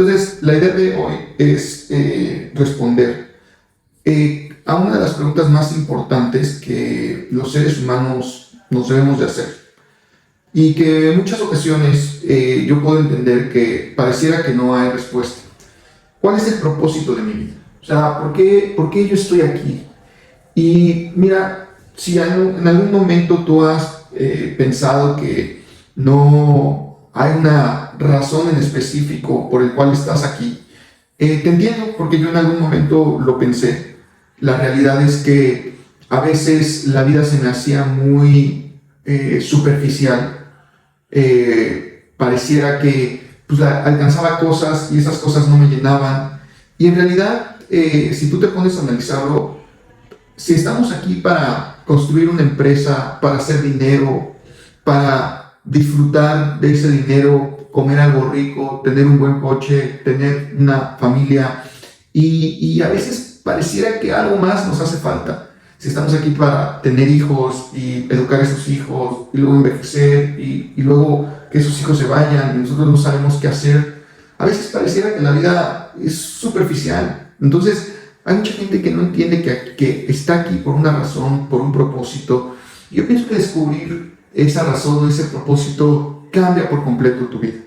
Entonces, la idea de hoy es responder a una de las preguntas más importantes que los seres humanos nos debemos de hacer. Y que en muchas ocasiones yo puedo entender que pareciera que no hay respuesta. ¿Cuál es el propósito de mi vida? O sea, ¿por qué yo estoy aquí? Y mira, si en algún momento tú has pensado que no hay una razón en específico por el cual estás aquí, te entiendo, porque yo en algún momento lo pensé. La realidad es que a veces la vida se me hacía muy superficial. Pareciera que pues, alcanzaba cosas y esas cosas no me llenaban. Y en realidad, si tú te pones a analizarlo, si estamos aquí para construir una empresa, para hacer dinero, para disfrutar de ese dinero, comer algo rico, tener un buen coche, tener una familia, y a veces pareciera que algo más nos hace falta. Si estamos aquí para tener hijos y educar a esos hijos y luego envejecer y luego que esos hijos se vayan y nosotros no sabemos qué hacer, a veces pareciera que la vida es superficial. Entonces hay mucha gente que no entiende que está aquí por una razón, por un propósito. Yo pienso que descubrir esa razón o ese propósito cambia por completo tu vida.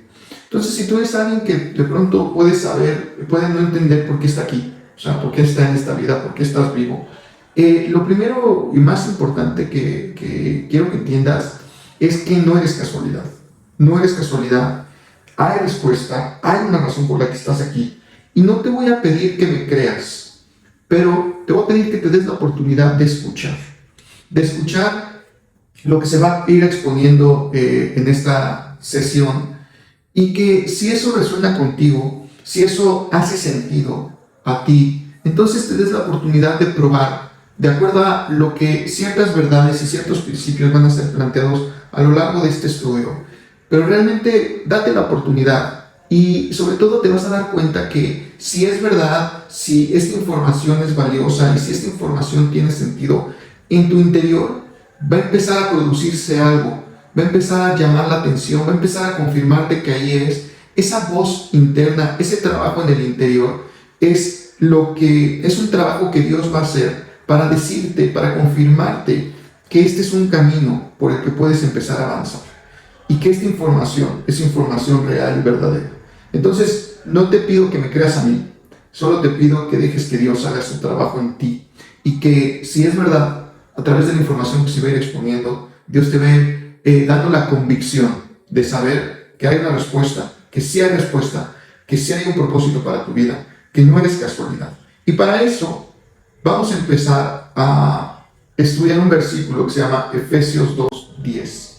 Entonces, si tú eres alguien que de pronto puedes no entender por qué está aquí, o sea, por qué está en esta vida, por qué estás vivo, lo primero y más importante que quiero que entiendas es que no eres casualidad. No eres casualidad. Hay respuesta, hay una razón por la que estás aquí. Y no te voy a pedir que me creas, pero te voy a pedir que te des la oportunidad de escuchar lo que se va a ir exponiendo en esta sesión, y que si eso resuena contigo, si eso hace sentido a ti, entonces te des la oportunidad de probar de acuerdo a lo que ciertas verdades y ciertos principios van a ser planteados a lo largo de este estudio. Pero realmente date la oportunidad y sobre todo te vas a dar cuenta que si es verdad, si esta información es valiosa y si esta información tiene sentido, en tu interior va a empezar a producirse algo, va a empezar a llamar la atención, va a empezar a confirmarte que ahí eres. Esa voz interna, ese trabajo en el interior es un trabajo que Dios va a hacer para decirte, para confirmarte que este es un camino por el que puedes empezar a avanzar y que esta información es información real y verdadera. Entonces, no te pido que me creas a mí, solo te pido que dejes que Dios haga su trabajo en ti y que, si es verdad, a través de la información que se va a ir exponiendo, Dios te ve dando la convicción de saber que hay una respuesta, que sí hay respuesta, que sí hay un propósito para tu vida, que no eres casualidad. Y para eso vamos a empezar a estudiar un versículo que se llama Efesios 2:10,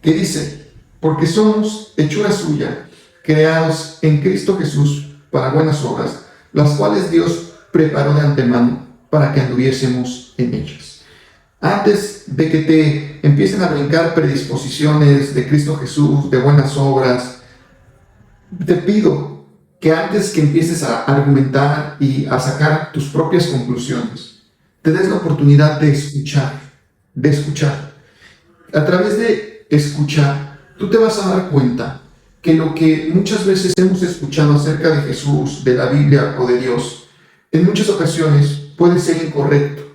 que dice: porque somos hechura suya, creados en Cristo Jesús para buenas obras, las cuales Dios preparó de antemano para que anduviésemos en ellas. Antes de que te empiecen a brincar predisposiciones de Cristo Jesús, de buenas obras, te pido que antes que empieces a argumentar y a sacar tus propias conclusiones, te des la oportunidad de escuchar. A través de escuchar, tú te vas a dar cuenta que lo que muchas veces hemos escuchado acerca de Jesús, de la Biblia o de Dios, en muchas ocasiones puede ser incorrecto.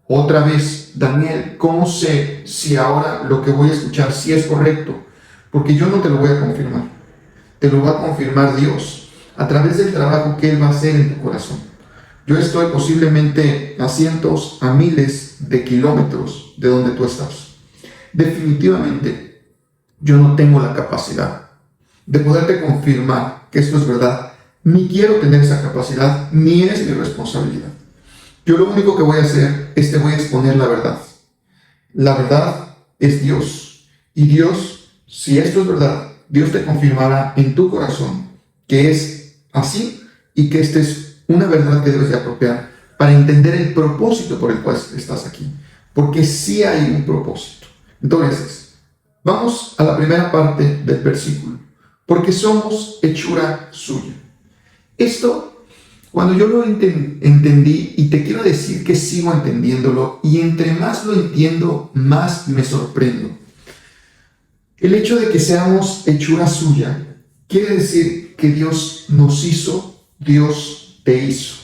Otra vez, Daniel, ¿cómo sé si ahora lo que voy a escuchar sí es correcto? Porque yo no te lo voy a confirmar. Te lo va a confirmar Dios a través del trabajo que Él va a hacer en tu corazón. Yo estoy posiblemente a cientos, a miles de kilómetros de donde tú estás. Definitivamente, yo no tengo la capacidad de poderte confirmar que esto es verdad. Ni quiero tener esa capacidad, ni es mi responsabilidad. Yo lo único que voy a hacer es te voy a exponer la verdad. La verdad es Dios. Y Dios, si esto es verdad, Dios te confirmará en tu corazón que es así y que esta es una verdad que debes de apropiar para entender el propósito por el cual estás aquí. Porque sí hay un propósito. Entonces, vamos a la primera parte del versículo. Porque somos hechura suya. Esto, cuando yo lo entendí, y te quiero decir que sigo entendiéndolo, y entre más lo entiendo, más me sorprendo. El hecho de que seamos hechura suya quiere decir que Dios nos hizo, Dios te hizo.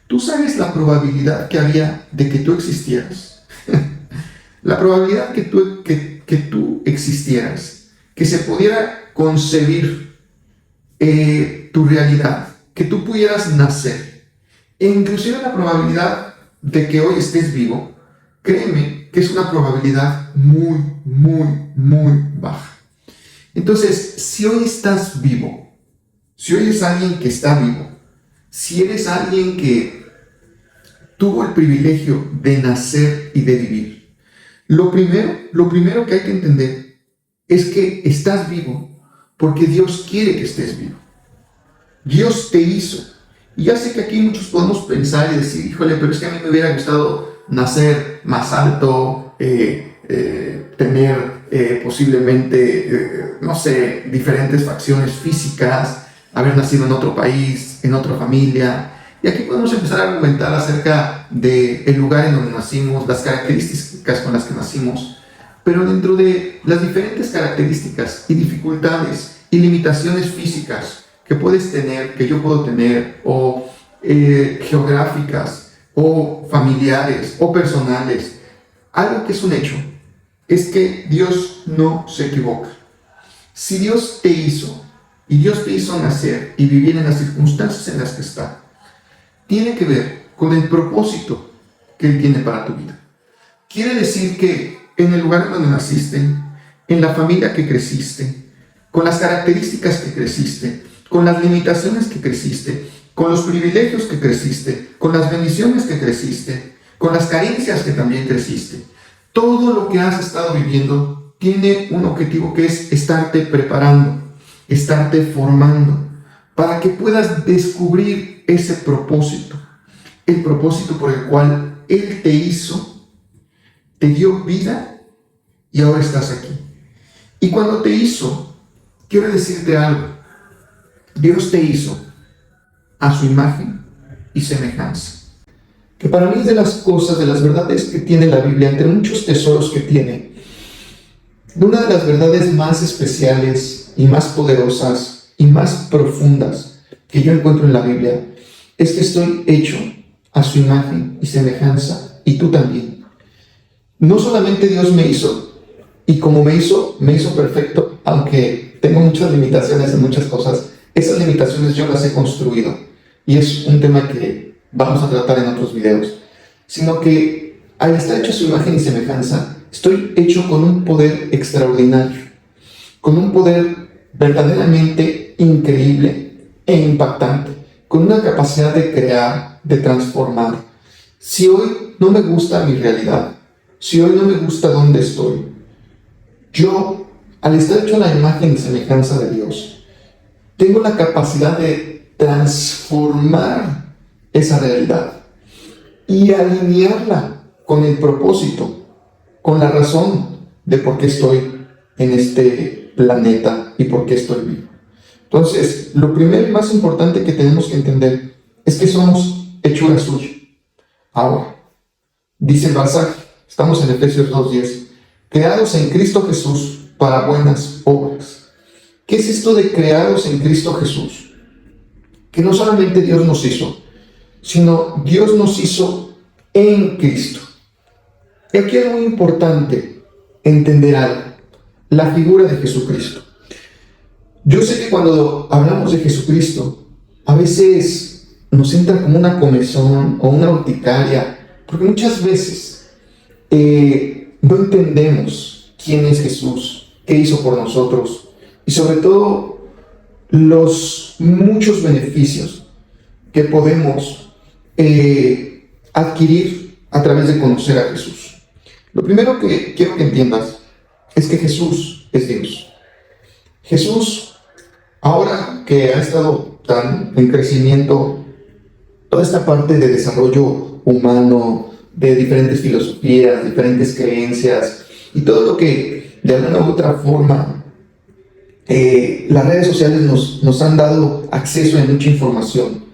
¿Tú sabes la probabilidad que había de que tú existieras? La probabilidad que tú existieras, que se pudiera concebir tu realidad, que tú pudieras nacer, e inclusive la probabilidad de que hoy estés vivo, créeme que es una probabilidad muy, muy, muy baja. Entonces, si hoy estás vivo, si hoy eres alguien que está vivo, si eres alguien que tuvo el privilegio de nacer y de vivir, lo primero que hay que entender es que estás vivo porque Dios quiere que estés vivo. Dios te hizo. Y ya sé que aquí muchos podemos pensar y decir, híjole, pero es que a mí me hubiera gustado nacer más alto, tener posiblemente, no sé, diferentes facciones físicas, haber nacido en otro país, en otra familia. Y aquí podemos empezar a argumentar acerca del lugar en donde nacimos, las características con las que nacimos. Pero dentro de las diferentes características y dificultades y limitaciones físicas que puedes tener, que yo puedo tener, o geográficas, o familiares, o personales, algo que es un hecho es que Dios no se equivoca. Si Dios te hizo, y Dios te hizo nacer y vivir en las circunstancias en las que está, tiene que ver con el propósito que Él tiene para tu vida. Quiere decir que en el lugar donde naciste, en la familia que creciste, con las características que creciste, con las limitaciones que creciste, con los privilegios que creciste, con las bendiciones que creciste, con las carencias que también creciste, todo lo que has estado viviendo tiene un objetivo que es estarte preparando, estarte formando, para que puedas descubrir ese propósito, el propósito por el cual Él te hizo, te dio vida y ahora estás aquí. Y cuando te hizo, quiero decirte algo, Dios te hizo a su imagen y semejanza. Que para mí es de las cosas, de las verdades que tiene la Biblia, entre muchos tesoros que tiene, una de las verdades más especiales y más poderosas y más profundas que yo encuentro en la Biblia es que estoy hecho a su imagen y semejanza, y tú también. No solamente Dios me hizo, y como me hizo perfecto, aunque tengo muchas limitaciones en muchas cosas, esas limitaciones yo las he construido, y es un tema que vamos a tratar en otros videos, sino que al estar hecho a su imagen y semejanza, estoy hecho con un poder extraordinario, con un poder verdaderamente increíble e impactante, con una capacidad de crear, de transformar. Si hoy no me gusta mi realidad, si hoy no me gusta dónde estoy, yo, al estar hecho a la imagen y semejanza de Dios, tengo la capacidad de transformar esa realidad y alinearla con el propósito, con la razón de por qué estoy en este planeta y por qué estoy vivo. Entonces, lo primero y más importante que tenemos que entender es que somos hechura suya. Ahora, dice el pasaje, estamos en Efesios 2:10, creados en Cristo Jesús para buenas obras. ¿Qué es esto de creados en Cristo Jesús? Que no solamente Dios nos hizo, sino Dios nos hizo en Cristo. Y aquí es muy importante entender algo, la figura de Jesucristo. Yo sé que cuando hablamos de Jesucristo, a veces nos entra como una comezón o una urticaria, porque muchas veces no entendemos quién es Jesús, qué hizo por nosotros, y sobre todo los muchos beneficios que podemos adquirir a través de conocer a Jesús. Lo primero que quiero que entiendas es que Jesús es Dios. Jesús, ahora que ha estado tan en crecimiento toda esta parte de desarrollo humano, de diferentes filosofías, diferentes creencias y todo lo que de alguna u otra forma las redes sociales nos han dado acceso a mucha información.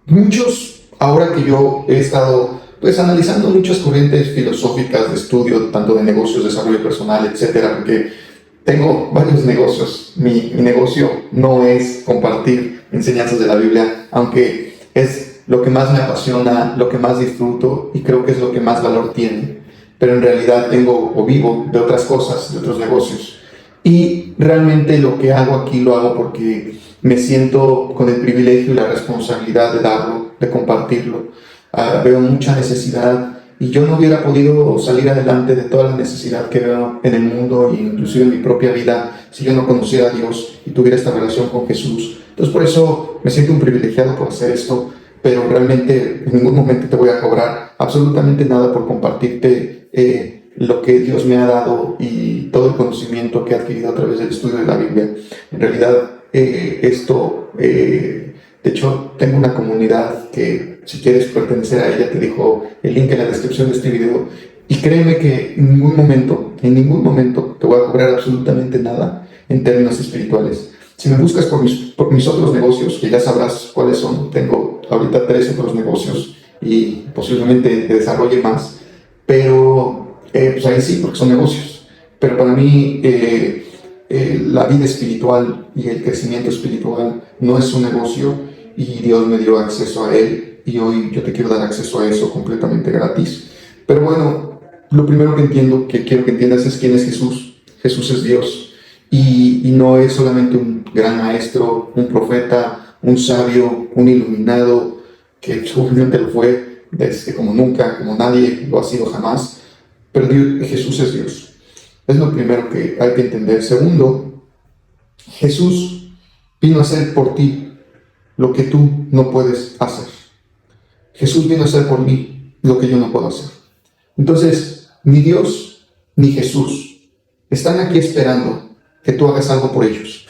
Muchos, ahora que yo he estado pues analizando muchas corrientes filosóficas de estudio, tanto de negocios, desarrollo personal, etcétera, porque tengo varios negocios. Mi negocio no es compartir enseñanzas de la Biblia, aunque es lo que más me apasiona, lo que más disfruto y creo que es lo que más valor tiene. Pero en realidad tengo o vivo de otras cosas, de otros negocios. Y realmente lo que hago aquí lo hago porque me siento con el privilegio y la responsabilidad de darlo, de compartirlo. Veo mucha necesidad y yo no hubiera podido salir adelante de toda la necesidad que veo en el mundo e inclusive en mi propia vida si yo no conociera a Dios y tuviera esta relación con Jesús. Entonces por eso me siento un privilegiado por hacer esto, pero realmente en ningún momento te voy a cobrar absolutamente nada por compartirte lo que Dios me ha dado y todo el conocimiento que he adquirido a través del estudio de la Biblia. En realidad de hecho tengo una comunidad que si quieres pertenecer a ella te dejo el link en la descripción de este video y créeme que en ningún momento te voy a cobrar absolutamente nada en términos espirituales. Si me buscas por mis otros negocios, que ya sabrás cuáles son, tengo ahorita 3 otros negocios y posiblemente desarrolle más, pero pues ahí sí, porque son negocios. Pero para mí la vida espiritual y el crecimiento espiritual no es un negocio y Dios me dio acceso a él y hoy yo te quiero dar acceso a eso completamente gratis. Pero bueno, lo primero que quiero que entiendas es quién es Jesús. Jesús es Dios. Y no es solamente un gran maestro, un profeta, un sabio, un iluminado, que obviamente lo fue desde como nunca, como nadie lo ha sido jamás, pero Jesús es Dios. Es lo primero que hay que entender. Segundo, Jesús vino a hacer por ti lo que tú no puedes hacer. Jesús vino a hacer por mí lo que yo no puedo hacer. Entonces, ni Dios ni Jesús están aquí esperando que tú hagas algo por ellos.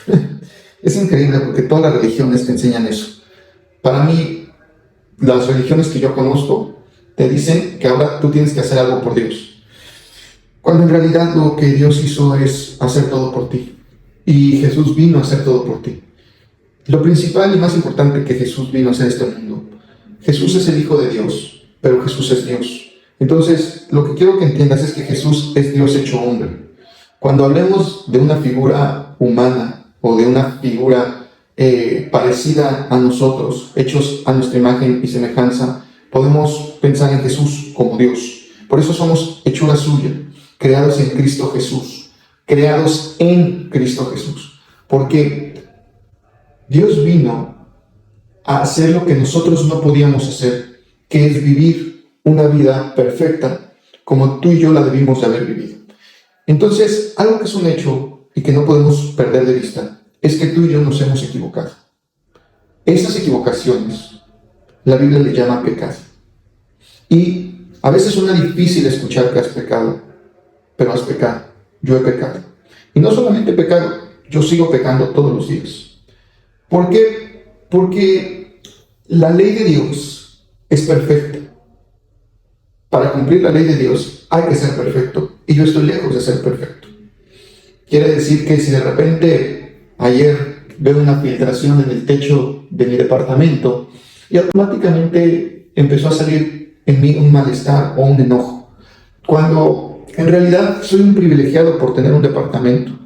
Es increíble porque todas las religiones te enseñan eso. Para mí, las religiones que yo conozco te dicen que ahora tú tienes que hacer algo por Dios, cuando en realidad lo que Dios hizo es hacer todo por ti. Y Jesús vino a hacer todo por ti. Lo principal y más importante que Jesús vino a hacer este mundo. Jesús es el Hijo de Dios, pero Jesús es Dios. Entonces, lo que quiero que entiendas es que Jesús es Dios hecho hombre. Cuando hablemos de una figura humana o de una figura parecida a nosotros, hechos a nuestra imagen y semejanza, podemos pensar en Jesús como Dios. Por eso somos hechura suya, creados en Cristo Jesús, creados en Cristo Jesús. Porque Dios vino a hacer lo que nosotros no podíamos hacer, que es vivir una vida perfecta, como tú y yo la debimos de haber vivido. Entonces, algo que es un hecho y que no podemos perder de vista es que tú y yo nos hemos equivocado. Esas equivocaciones, la Biblia le llama pecado. Y a veces suena difícil escuchar que has pecado, pero has pecado. Yo he pecado. Y no solamente he pecado, yo sigo pecando todos los días. ¿Por qué? Porque la ley de Dios es perfecta. Para cumplir la ley de Dios hay que ser perfecto. Y yo estoy lejos de ser perfecto. Quiere decir que si de repente ayer veo una filtración en el techo de mi departamento y automáticamente empezó a salir en mí un malestar o un enojo, cuando en realidad soy un privilegiado por tener un departamento,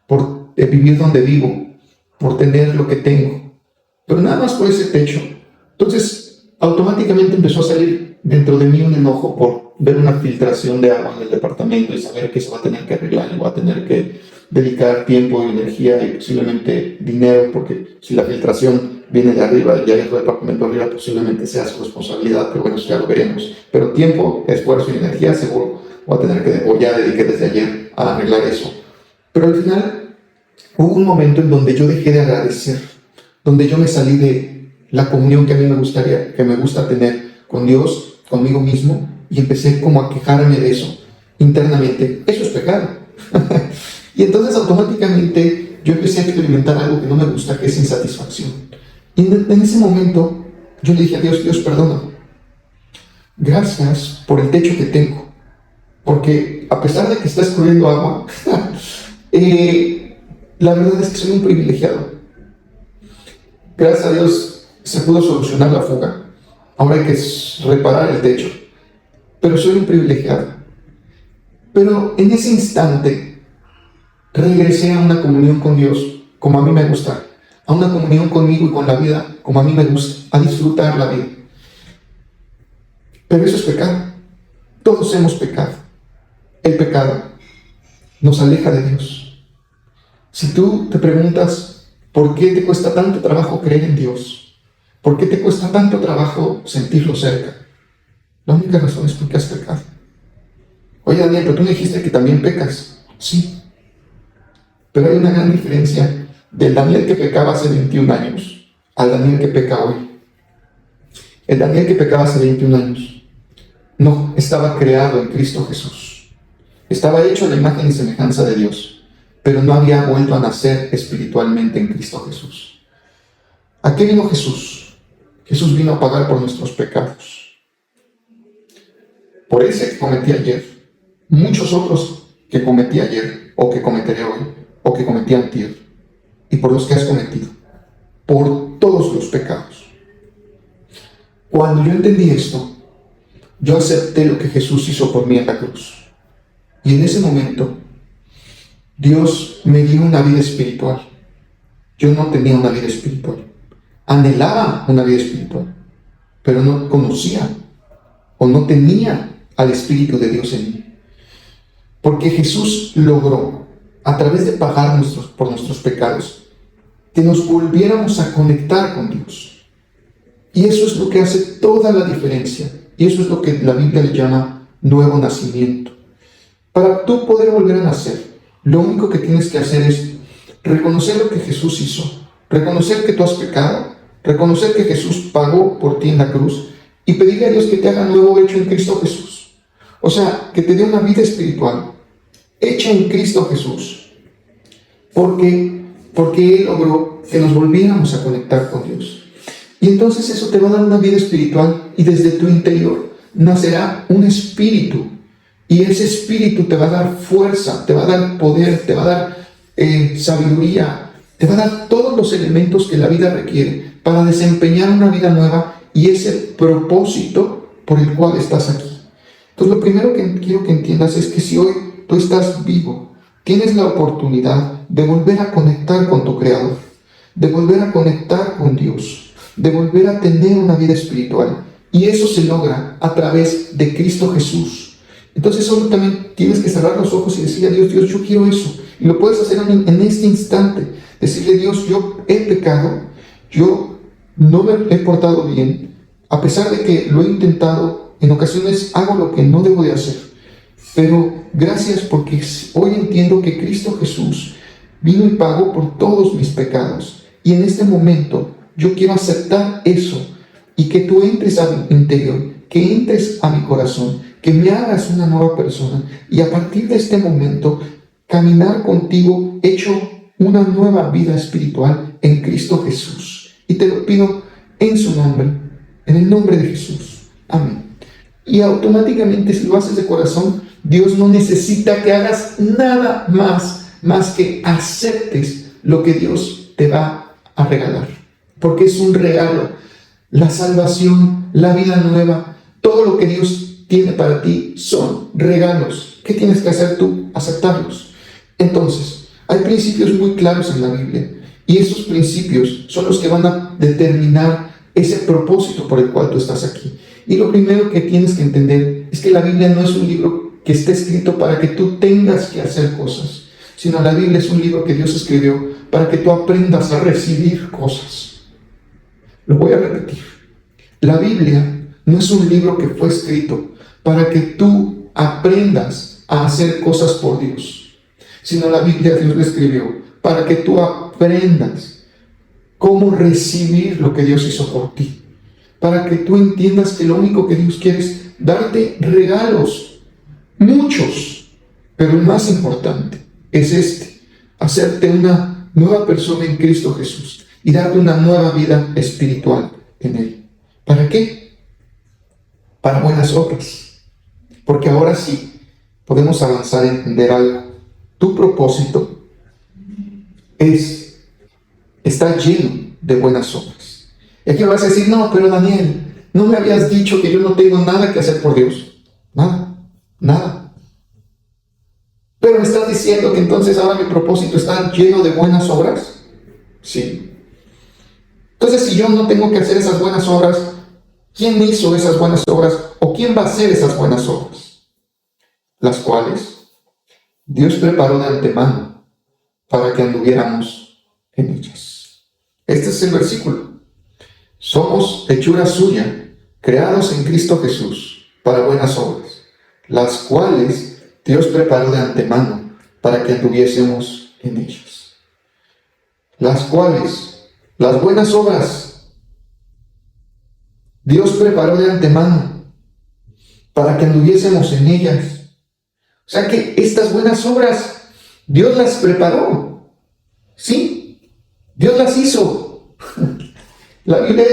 por vivir donde vivo, por tener lo que tengo, pero nada más por ese techo. Entonces automáticamente empezó a salir dentro de mí un enojo por ver una filtración de agua en el departamento y saber que se va a tener que arreglar y va a tener que dedicar tiempo y energía y posiblemente dinero, porque si la filtración viene de arriba y hay otro departamento arriba, posiblemente sea su responsabilidad, pero bueno, eso ya lo veremos. Pero tiempo, esfuerzo y energía seguro voy a tener que, o ya dediqué desde ayer a arreglar eso. Pero al final hubo un momento en donde yo dejé de agradecer, donde yo me salí de la comunión que a mí me gusta tener con Dios, conmigo mismo, y empecé como a quejarme de eso internamente. Eso es pecado. Y entonces automáticamente yo empecé a experimentar algo que no me gusta, que es insatisfacción. Y en ese momento yo le dije a Dios, Dios, perdóname. Gracias por el techo que tengo. Porque a pesar de que está escurriendo agua, la verdad es que soy un privilegiado. Gracias a Dios se pudo solucionar la fuga. Ahora hay que reparar el techo. Pero soy un privilegiado. Pero en ese instante regresé a una comunión con Dios como a mí me gusta, a una comunión conmigo y con la vida como a mí me gusta, a disfrutar la vida. Pero eso es pecado. Todos hemos pecado. El pecado nos aleja de Dios. Si tú te preguntas por qué te cuesta tanto trabajo creer en Dios, por qué te cuesta tanto trabajo sentirlo cerca, la única razón es porque has pecado. Oye, Daniel, pero tú me dijiste que también pecas. Sí, pero hay una gran diferencia del Daniel que pecaba hace 21 años al Daniel que peca hoy. El Daniel que pecaba hace 21 años no estaba creado en Cristo Jesús. Estaba hecho a la imagen y semejanza de Dios, pero no había vuelto a nacer espiritualmente en Cristo Jesús. ¿A qué vino Jesús? Jesús vino a pagar por nuestros pecados. Por ese que cometí ayer, muchos otros que cometí ayer, o que cometeré hoy, o que cometí antier, y por los que has cometido, por todos los pecados. Cuando yo entendí esto, yo acepté lo que Jesús hizo por mí en la cruz. Y en ese momento, Dios me dio una vida espiritual. Yo no tenía una vida espiritual. Anhelaba una vida espiritual, pero no conocía o no tenía al Espíritu de Dios en mí. Porque Jesús logró, a través de pagar por nuestros pecados, que nos volviéramos a conectar con Dios. Y eso es lo que hace toda la diferencia. Y eso es lo que la Biblia le llama nuevo nacimiento. Para tú poder volver a nacer, lo único que tienes que hacer es reconocer lo que Jesús hizo, reconocer que tú has pecado, reconocer que Jesús pagó por ti en la cruz y pedirle a Dios que te haga nuevo hecho en Cristo Jesús. O sea, que te dé una vida espiritual hecha en Cristo Jesús. Porque Él logró que nos volviéramos a conectar con Dios. Y entonces eso te va a dar una vida espiritual y desde tu interior nacerá un espíritu. Y ese espíritu te va a dar fuerza, te va a dar poder, te va a dar sabiduría, te va a dar todos los elementos que la vida requiere para desempeñar una vida nueva y ese propósito por el cual estás aquí. Entonces lo primero que quiero que entiendas es que si hoy tú estás vivo, tienes la oportunidad de volver a conectar con tu Creador, de volver a conectar con Dios, de volver a tener una vida espiritual. Y eso se logra a través de Cristo Jesús. Entonces solo también tienes que cerrar los ojos y decirle a Dios, Dios, yo quiero eso. Y lo puedes hacer en este instante. Decirle, Dios, yo he pecado, yo no me he portado bien, a pesar de que lo he intentado, en ocasiones hago lo que no debo de hacer. Pero gracias porque hoy entiendo que Cristo Jesús vino y pagó por todos mis pecados. Y en este momento yo quiero aceptar eso y que tú entres a mi interior, que entres a mi corazón, que me hagas una nueva persona y a partir de este momento caminar contigo hecho una nueva vida espiritual en Cristo Jesús. Y te lo pido en su nombre, en el nombre de Jesús. Amén. Y automáticamente si lo haces de corazón, Dios no necesita que hagas nada más que aceptes lo que Dios te va a regalar. Porque es un regalo. La salvación, la vida nueva, todo lo que Dios tiene para ti son regalos. ¿Qué tienes que hacer tú? Aceptarlos. Entonces, hay principios muy claros en la Biblia y esos principios son los que van a determinar ese propósito por el cual tú estás aquí. Y lo primero que tienes que entender es que la Biblia no es un libro que esté escrito para que tú tengas que hacer cosas, sino la Biblia es un libro que Dios escribió para que tú aprendas a recibir cosas. Lo voy a repetir. La Biblia no es un libro que fue escrito para que tú aprendas a hacer cosas por Dios, sino la Biblia Dios la escribió para que tú aprendas cómo recibir lo que Dios hizo por ti, para que tú entiendas que lo único que Dios quiere es darte regalos, muchos, pero el más importante es hacerte una nueva persona en Cristo Jesús y darte una nueva vida espiritual en Él. ¿Para qué? Para buenas obras. Porque ahora sí podemos avanzar a entender algo. Tu propósito está lleno de buenas obras. Y aquí vas a decir, no, pero Daniel, ¿no me habías dicho que yo no tengo nada que hacer por Dios? Nada. Pero me estás diciendo que entonces ahora mi propósito está lleno de buenas obras. Sí. Entonces, si yo no tengo que hacer esas buenas obras, ¿quién hizo esas buenas obras? ¿O quién va a hacer esas buenas obras? Las cuales Dios preparó de antemano para que anduviéramos en ellas. Este es el versículo. Somos hechura suya, creados en Cristo Jesús, para buenas obras, las cuales Dios preparó de antemano para que anduviésemos en ellas. Las cuales, las buenas obras, Dios preparó de antemano para que anduviésemos en ellas. O sea que estas buenas obras, Dios las preparó. Sí, Dios las hizo. La Biblia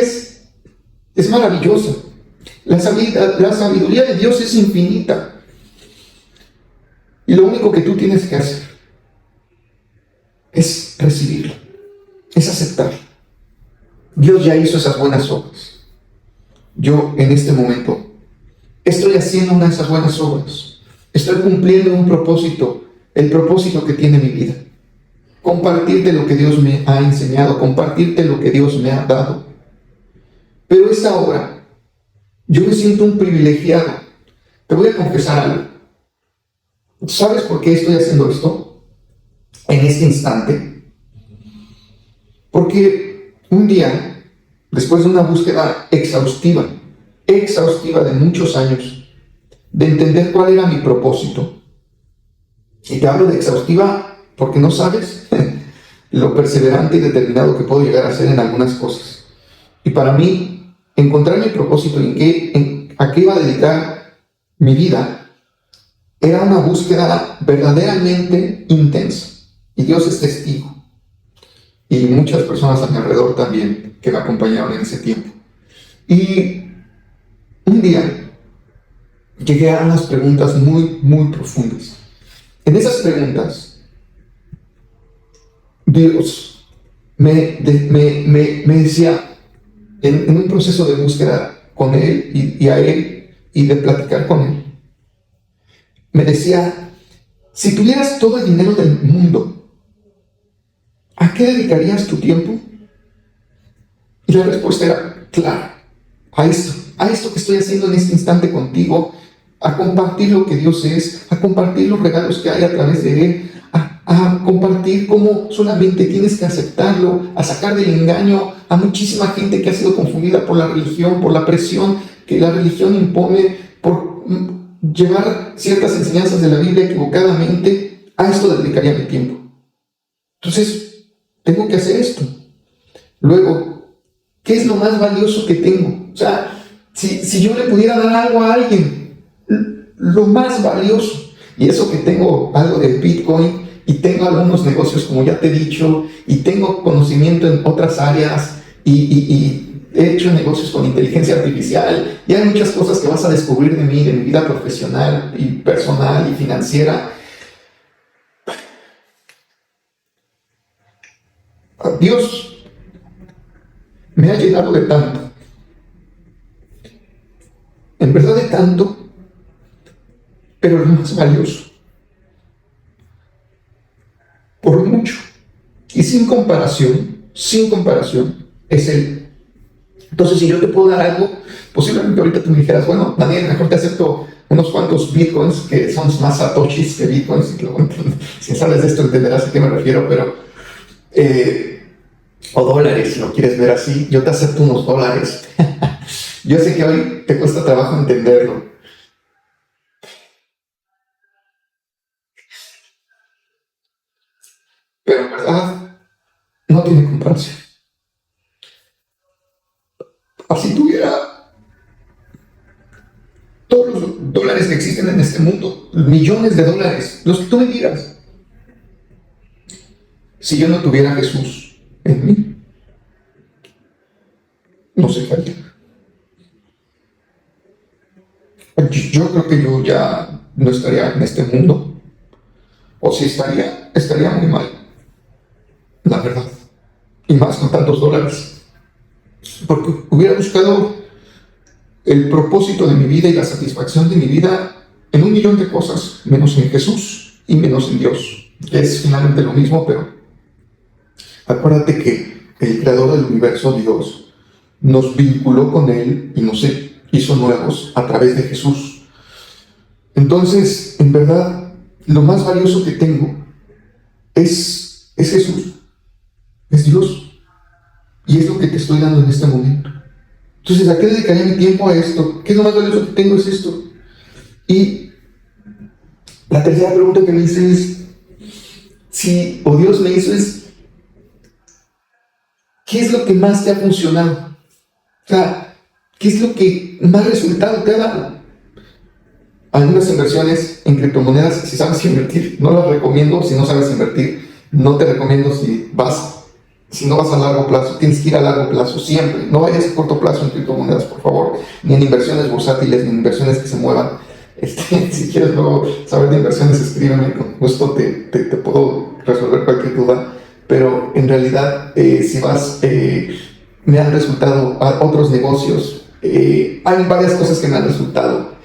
es maravillosa. La sabiduría de Dios es infinita. Y lo único que tú tienes que hacer es recibirlo, es aceptarlo. Dios ya hizo esas buenas obras. Yo en este momento estoy haciendo una de esas buenas obras. Estoy cumpliendo un propósito, el propósito que tiene mi vida. Compartirte lo que Dios me ha enseñado, compartirte lo que Dios me ha dado. Pero esta obra, yo me siento un privilegiado. Te voy a confesar algo. ¿Sabes por qué estoy haciendo esto en este instante? Porque un día, después de una búsqueda exhaustiva de muchos años, de entender cuál era mi propósito, y te hablo de exhaustiva porque no sabes lo perseverante y determinado que puedo llegar a ser en algunas cosas. Y para mí, encontrar mi propósito y a qué iba a dedicar mi vida era una búsqueda verdaderamente intensa. Y Dios es testigo. Y muchas personas a mi alrededor también que me acompañaron en ese tiempo. Y un día llegué a unas preguntas muy, muy profundas. En esas preguntas, Dios me decía, en un proceso de búsqueda con Él y a Él y de platicar con Él, me decía, si tuvieras todo el dinero del mundo, ¿a qué dedicarías tu tiempo? Y la respuesta era clara, a esto que estoy haciendo en este instante contigo, a compartir lo que Dios es, a compartir los regalos que hay a través de Él, a compartir cómo solamente tienes que aceptarlo, a sacar del engaño a muchísima gente que ha sido confundida por la religión, por la presión que la religión impone, por llevar ciertas enseñanzas de la Biblia equivocadamente. A esto dedicaría mi tiempo. Entonces, tengo que hacer esto. Luego, ¿qué es lo más valioso que tengo? O sea, si yo le pudiera dar algo a alguien, lo más valioso, y eso que tengo algo de Bitcoin, y tengo algunos negocios, como ya te he dicho, y tengo conocimiento en otras áreas, y he hecho negocios con inteligencia artificial, y hay muchas cosas que vas a descubrir de mí, de mi vida profesional, y personal, y financiera. Dios me ha llenado de tanto, en verdad de tanto, pero lo más valioso, por mucho y sin comparación, es Él. Entonces, si yo te puedo dar algo, posiblemente ahorita tú me dijeras, bueno, Daniel, mejor te acepto unos cuantos bitcoins, que son más satoshis que bitcoins, y luego, si sabes de esto entenderás a qué me refiero, pero o dólares, si lo quieres ver así, yo te acepto unos dólares. Yo sé que hoy te cuesta trabajo entenderlo, pero en verdad no tiene comparación. Así tuviera todos los dólares que existen en este mundo, millones de dólares, los que tú me digas, si yo no tuviera a Jesús en mí, no sé qué haría. Yo creo que yo ya no estaría en este mundo, o si estaría muy mal, la verdad, y más con tantos dólares, porque hubiera buscado el propósito de mi vida y la satisfacción de mi vida en un millón de cosas, menos en Jesús. y menos en Dios. Es finalmente lo mismo, pero acuérdate que el creador del universo, Dios, nos vinculó con Él y nos hizo nuevos a través de Jesús. Entonces, en verdad, lo más valioso que tengo es Jesús, es Dios, y es lo que te estoy dando en este momento. Entonces, ¿a qué dedicaría mi tiempo a esto? ¿Qué es lo más valioso que tengo? Es esto. Y la tercera pregunta que me hice es, o Dios me hizo es, ¿qué es lo que más te ha funcionado? O sea, ¿qué es lo que más resultado te ha dado? Algunas inversiones en criptomonedas, si sabes invertir, no las recomiendo. Si no sabes invertir, no te recomiendo. Si no vas a largo plazo, tienes que ir a largo plazo siempre. No vayas a corto plazo en criptomonedas, por favor, ni en inversiones bursátiles, ni en inversiones que se muevan. Si quieres luego saber de inversiones, escríbeme, con gusto te puedo resolver cualquier duda. Pero en realidad, me han resultado otros negocios. Hay varias cosas que me han resultado.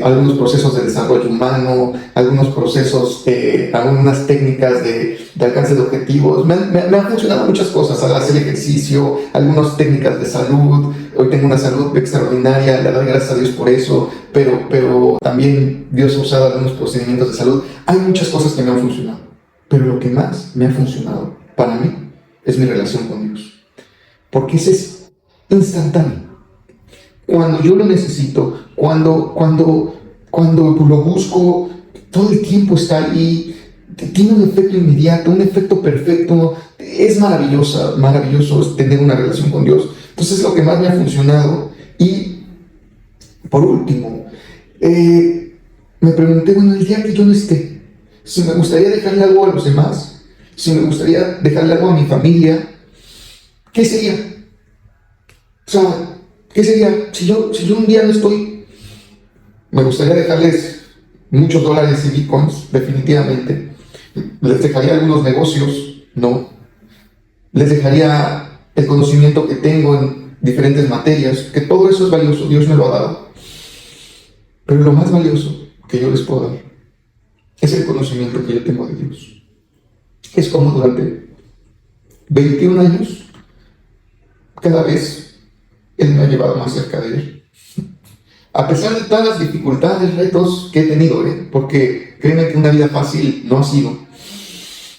Algunos procesos de desarrollo humano, algunos procesos, algunas técnicas de alcance de objetivos. Me han funcionado muchas cosas, al hacer ejercicio, algunas técnicas de salud. Hoy tengo una salud extraordinaria, le doy gracias a Dios por eso, pero también Dios ha usado algunos procedimientos de salud. Hay muchas cosas que me han funcionado, pero lo que más me ha funcionado para mí es mi relación con Dios, porque ese es instantáneo. Cuando yo lo necesito, cuando lo busco, todo el tiempo está ahí, tiene un efecto inmediato, un efecto perfecto. Es maravilloso tener una relación con Dios. Entonces es lo que más me ha funcionado. Y por último, me pregunté, bueno, el día que yo no esté, si me gustaría dejarle algo a los demás, si me gustaría dejarle algo a mi familia, ¿qué sería? O sea, ¿qué sería? Si yo un día no estoy, me gustaría dejarles muchos dólares y bitcoins, definitivamente. Les dejaría algunos negocios, no. Les dejaría el conocimiento que tengo en diferentes materias, que todo eso es valioso, Dios me lo ha dado. Pero lo más valioso que yo les puedo dar es el conocimiento que yo tengo de Dios. Es como durante 21 años, cada vez Él me ha llevado más cerca de Él. A pesar de todas las dificultades, retos que he tenido, porque créeme que una vida fácil no ha sido.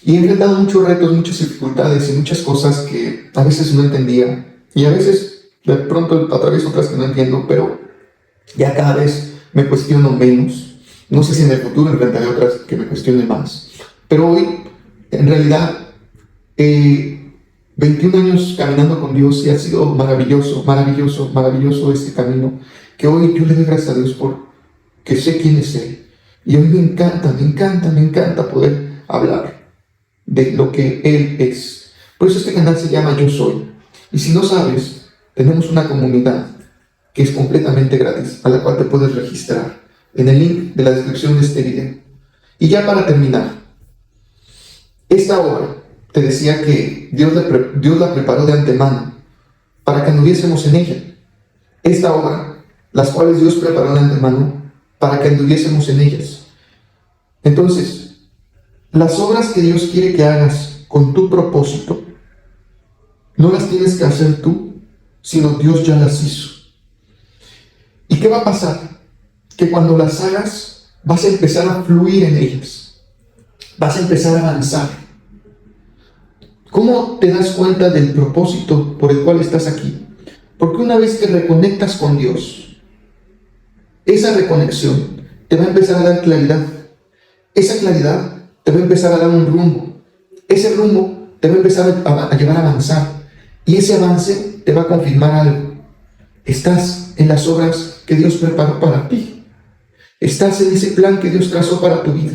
Y he enfrentado muchos retos, muchas dificultades y muchas cosas que a veces no entendía. Y a veces, de pronto, atravieso otras que no entiendo, pero ya cada vez me cuestiono menos. No sé si en el futuro enfrentaré otras que me cuestionen más. Pero hoy, en realidad, 21 años caminando con Dios, y ha sido maravilloso este camino, que hoy yo le doy gracias a Dios porque sé quién es Él. Y hoy me encanta poder hablar de lo que Él es. Por eso este canal se llama Yo Soy. Y si no sabes, tenemos una comunidad que es completamente gratis, a la cual te puedes registrar en el link de la descripción de este video. Y ya para terminar, esta obra, te decía que Dios la preparó de antemano para que anduviésemos en ella. Esta obra, las cuales Dios preparó de antemano para que anduviésemos en ellas. Entonces, las obras que Dios quiere que hagas con tu propósito, no las tienes que hacer tú, sino Dios ya las hizo. ¿Y qué va a pasar? Que cuando las hagas, vas a empezar a fluir en ellas. Vas a empezar a avanzar. ¿Cómo te das cuenta del propósito por el cual estás aquí? Porque una vez que reconectas con Dios, esa reconexión te va a empezar a dar claridad. Esa claridad te va a empezar a dar un rumbo. Ese rumbo te va a empezar a llevar a avanzar. Y ese avance te va a confirmar algo. Estás en las obras que Dios preparó para ti. Estás en ese plan que Dios trazó para tu vida.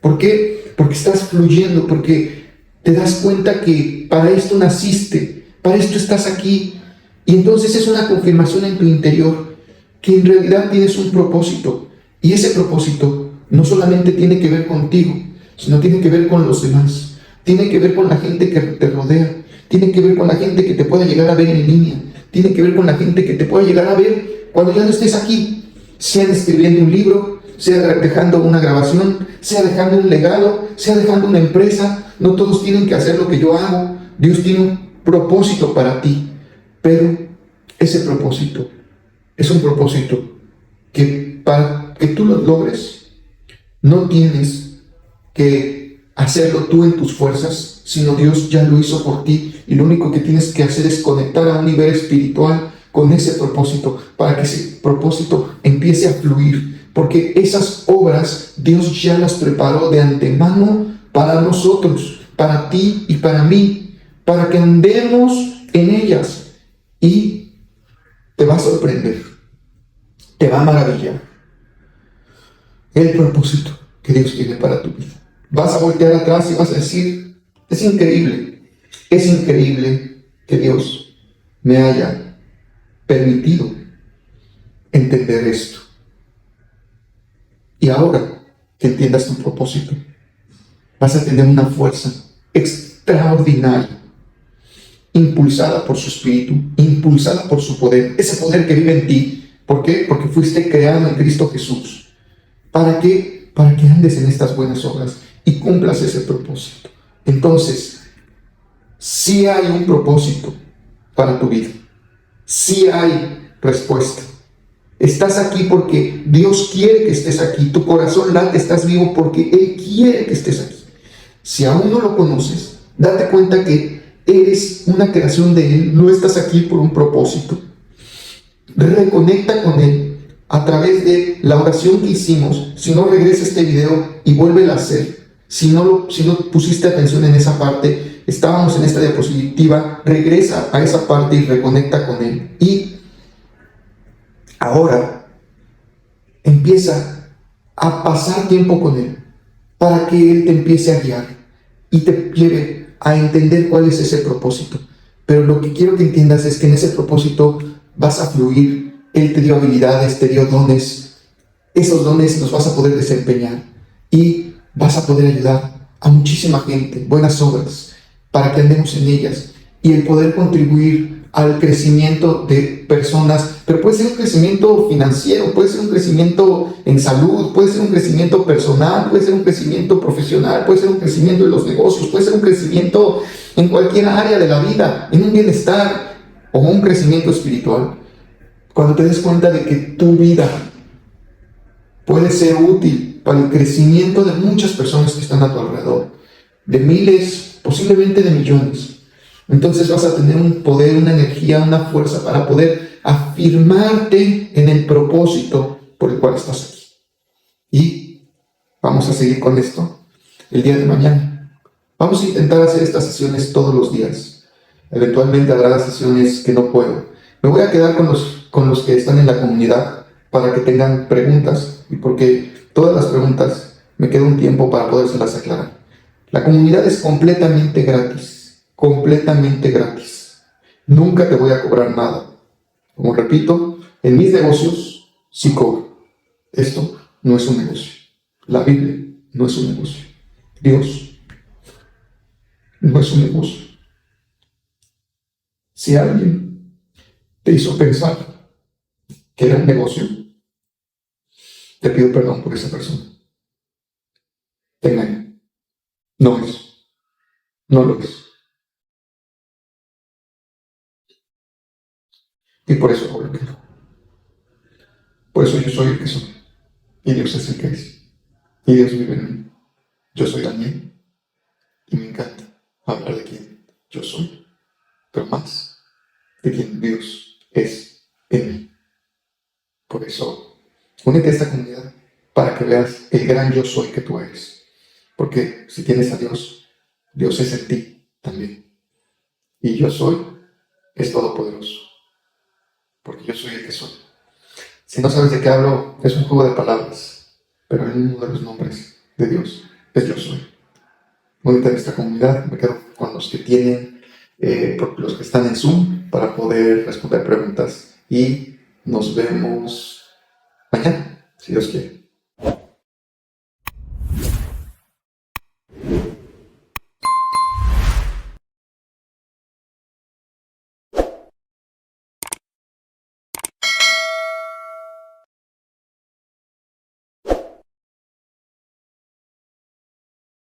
¿Por qué? Porque estás fluyendo, porque te das cuenta que para esto naciste, para esto estás aquí. Y entonces es una confirmación en tu interior que en realidad tienes un propósito. Y ese propósito no solamente tiene que ver contigo, sino tiene que ver con los demás. Tiene que ver con la gente que te rodea. Tiene que ver con la gente que te pueda llegar a ver en línea. Tiene que ver con la gente que te pueda llegar a ver cuando ya no estés aquí. Sean escribiendo un libro, sea dejando una grabación, sea dejando un legado, sea dejando una empresa. No todos tienen que hacer lo que yo hago. Dios tiene un propósito para ti, pero ese propósito es un propósito que para que tú lo logres, no tienes que hacerlo tú en tus fuerzas, sino Dios ya lo hizo por ti, y lo único que tienes que hacer es conectar a un nivel espiritual con ese propósito, para que ese propósito empiece a fluir, porque esas obras Dios ya las preparó de antemano para nosotros, para ti y para mí, para que andemos en ellas, y te va a sorprender, te va a maravillar el propósito que Dios tiene para tu vida. Vas a voltear atrás y vas a decir, es increíble que Dios me haya permitido entender esto. Y ahora que entiendas tu propósito, vas a tener una fuerza extraordinaria, impulsada por su espíritu, impulsada por su poder, ese poder que vive en ti. ¿Por qué? Porque fuiste creado en Cristo Jesús. ¿Para qué? Para que andes en estas buenas obras y cumplas ese propósito. Entonces, sí hay un propósito para tu vida. Sí hay respuesta. Estás aquí porque Dios quiere que estés aquí. Tu corazón late, estás vivo porque Él quiere que estés aquí. Si aún no lo conoces, date cuenta que eres una creación de Él. No estás aquí por un propósito. Reconecta con Él a través de la oración que hicimos. Si no, regresa este video y vuélvelo a hacer. Si no pusiste atención en esa parte, estábamos en esta diapositiva, regresa a esa parte y reconecta con Él. Y ahora empieza a pasar tiempo con Él, para que Él te empiece a guiar y te lleve a entender cuál es ese propósito. Pero lo que quiero que entiendas es que en ese propósito vas a fluir. Él te dio habilidades, te dio dones. Esos dones los vas a poder desempeñar y vas a poder ayudar a muchísima gente, buenas obras, para que andemos en ellas, y el poder contribuir al crecimiento de personas. Pero puede ser un crecimiento financiero, puede ser un crecimiento en salud, puede ser un crecimiento personal, puede ser un crecimiento profesional, puede ser un crecimiento en los negocios, puede ser un crecimiento en cualquier área de la vida, en un bienestar o un crecimiento espiritual. Cuando te des cuenta de que tu vida puede ser útil para el crecimiento de muchas personas que están a tu alrededor, de miles, posiblemente de millones, entonces vas a tener un poder, una energía, una fuerza para poder afirmarte en el propósito por el cual estás aquí. Y vamos a seguir con esto el día de mañana. Vamos a intentar hacer estas sesiones todos los días. Eventualmente habrá sesiones que no puedo. Me voy a quedar con los que están en la comunidad para que tengan preguntas, y porque todas las preguntas me queda un tiempo para podérselas aclarar. La comunidad es completamente gratis, completamente gratis. Nunca te voy a cobrar nada. Como repito, en mis negocios sí cobro. Esto no es un negocio. La Biblia no es un negocio. Dios no es un negocio. Si alguien te hizo pensar que era un negocio, te pido perdón por esa persona. Te engaño. No es. No lo es. Y por eso hago lo que hago. Por eso yo soy el que soy. Y Dios es el que es. Y Dios vive en mí. Yo soy Daniel. Y me encanta hablar de quién yo soy, pero más de quién Dios es en mí. Por eso, únete a esta comunidad para que veas el gran yo soy que tú eres. Porque si tienes a Dios, Dios es en ti también. Y yo soy es todopoderoso. Porque yo soy el que soy. Si no sabes de qué hablo, es un juego de palabras, pero uno de los nombres de Dios es yo soy. Únete a esta comunidad. Me quedo con los que tienen, los que están en Zoom, para poder responder preguntas. Y nos vemos mañana, si Dios quiere.